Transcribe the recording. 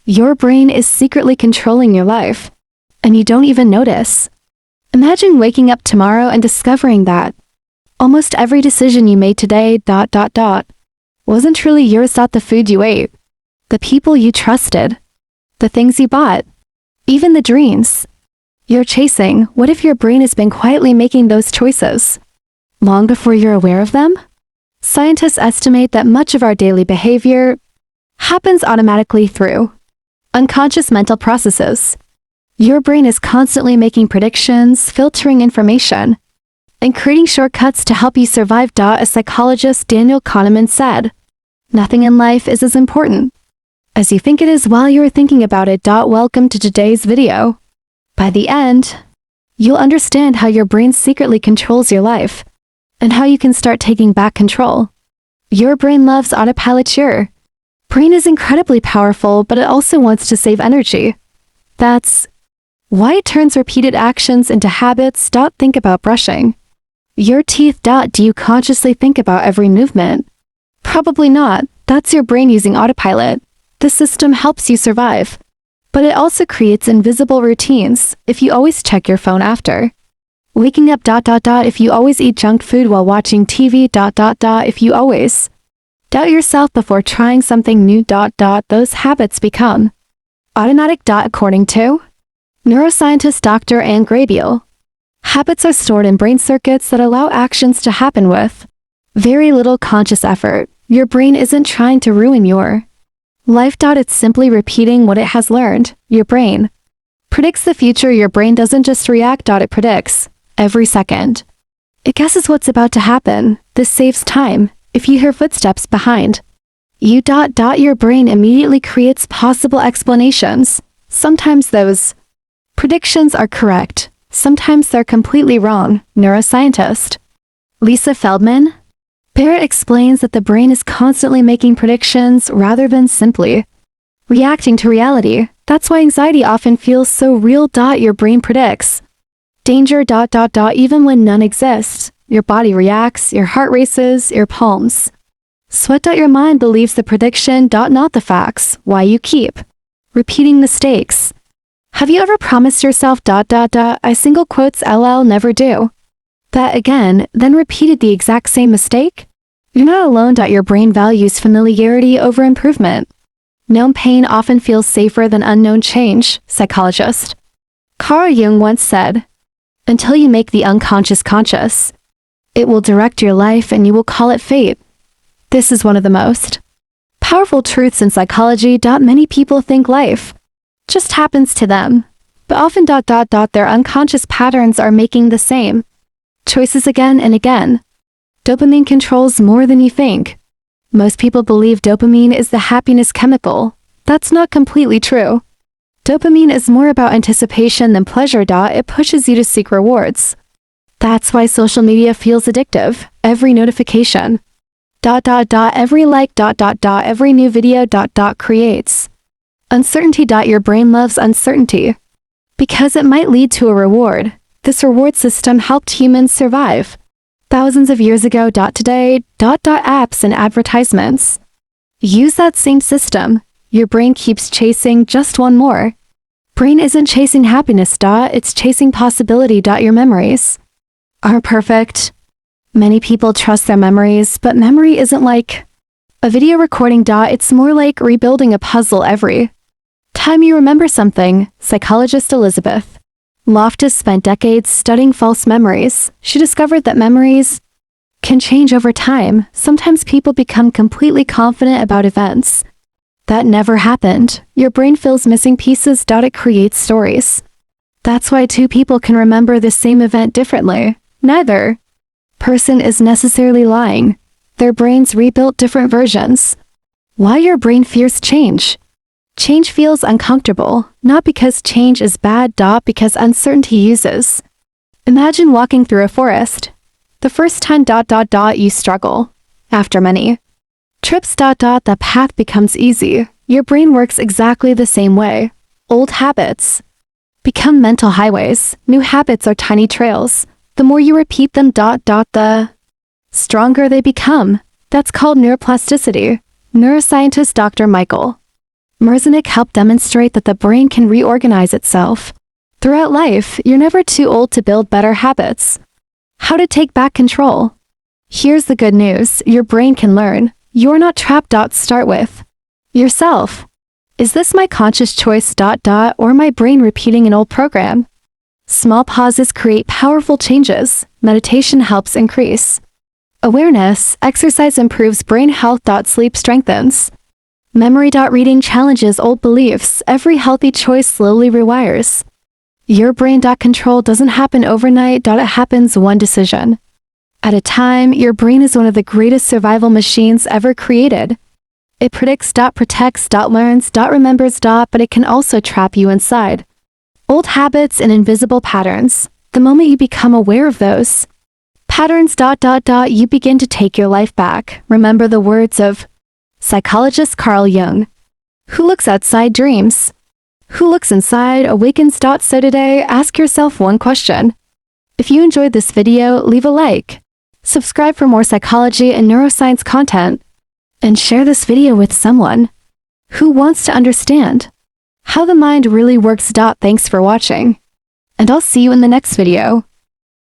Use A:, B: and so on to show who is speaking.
A: Your brain is secretly controlling your life, and you don't even notice. Imagine waking up tomorrow and discovering that almost every decision you made today wasn't truly yours. The food you ate, the people you trusted, the things you bought, even the dreams you're chasing. What if your brain has been quietly making those choices long before you're aware of them? Scientists estimate that much of our daily behavior happens automatically through unconscious mental processes. Your brain is constantly making predictions, filtering information, and creating shortcuts to help you survive. As psychologist Daniel Kahneman said, "Nothing in life is as important as you think it is while you're thinking about it." Welcome to today's video. By the end, you'll understand how your brain secretly controls your life and how you can start taking back control. Your brain loves autopilot. Your brain is incredibly powerful, but it also wants to save energy. That's why it turns repeated actions into habits. Think about brushing your teeth. Do you consciously think about every movement? Probably not. That's your brain using autopilot. The system helps you survive, but it also creates invisible routines. If you always check your phone after waking up. If you always eat junk food while watching TV. If you always doubt yourself before trying something new. Those habits become automatic. According to neuroscientist Dr. Anne Grabiel, habits are stored in brain circuits that allow actions to happen with very little conscious effort. Your brain isn't trying to ruin your life. It's simply repeating what it has learned. Your brain predicts the future. Your brain doesn't just react. It predicts every second. It guesses what's about to happen. This saves time. If you hear footsteps behind you. Your brain immediately creates possible explanations. Sometimes those predictions are correct. Sometimes they're completely wrong. Neuroscientist Lisa Feldman Barrett explains that the brain is constantly making predictions rather than simply reacting to reality. That's why anxiety often feels so real. Your brain predicts danger. Even when none exists. Your body reacts, your heart races, your palms sweat. Your mind believes the prediction. Not the facts. Why you keep repeating mistakes. Have you ever promised yourself I single quotes LL never do that again, then repeated the exact same mistake? You're not alone. Your brain values familiarity over improvement. Known pain often feels safer than unknown change. Psychologist Carl Jung once said, "Until you make the unconscious conscious, it will direct your life and you will call it fate." This is one of the most powerful truths in psychology. Many people think life just happens to them, but often their unconscious patterns are making the same choices again and again. Dopamine controls more than you think. Most people believe dopamine is the happiness chemical. That's not completely true. Dopamine is more about anticipation than pleasure. It pushes you to seek rewards. That's why social media feels addictive. Every notification, every like, every new video, creates uncertainty. Your brain loves uncertainty because it might lead to a reward. This reward system helped humans survive thousands of years ago. Today, apps and advertisements use that same system. Your brain keeps chasing just one more. Brain isn't chasing happiness. It's chasing possibility. Your memories aren't perfect. Many people trust their memories, but memory isn't like a video recording. It's more like rebuilding a puzzle every time you remember something. Psychologist Elizabeth Loftus spent decades studying false memories. She discovered that memories can change over time. Sometimes people become completely confident about events that never happened. Your brain fills missing pieces. It creates stories. That's why two people can remember the same event differently. Neither person is necessarily lying. Their brains rebuilt different versions. Why your brain fears change? Change feels uncomfortable, not because change is bad. Because uncertainty uses. Imagine walking through a forest. The first time. You struggle. After many trips. The path becomes easy. Your brain works exactly the same way. Old habits become mental highways. New habits are tiny trails. The more you repeat them. The stronger they become. That's called neuroplasticity. Neuroscientist Dr. Michael Merzenich helped demonstrate that the brain can reorganize itself. Throughout life, you're never too old to build better habits. How to take back control. Here's the good news, your brain can learn. You're not trapped. Start with yourself. Is this my conscious choice? Or my brain repeating an old program? Small pauses create powerful changes. Meditation helps increase awareness. Exercise improves brain health. Sleep strengthens memory. Reading challenges old beliefs. Every healthy choice slowly rewires your brain. Control doesn't happen overnight. It happens one decision at a time. Your brain is one of the greatest survival machines ever created. It predicts. Protects. Learns. Remembers. But it can also trap you inside old habits and invisible patterns. The moment you become aware of those patterns. You begin to take your life back. Remember the words of psychologist Carl Jung. Who looks outside dreams. Who looks inside awakens. So today, ask yourself one question. If you enjoyed this video, leave a like, subscribe for more psychology and neuroscience content, and share this video with someone who wants to understand how the mind really works. Thanks for watching, and I'll see you in the next video.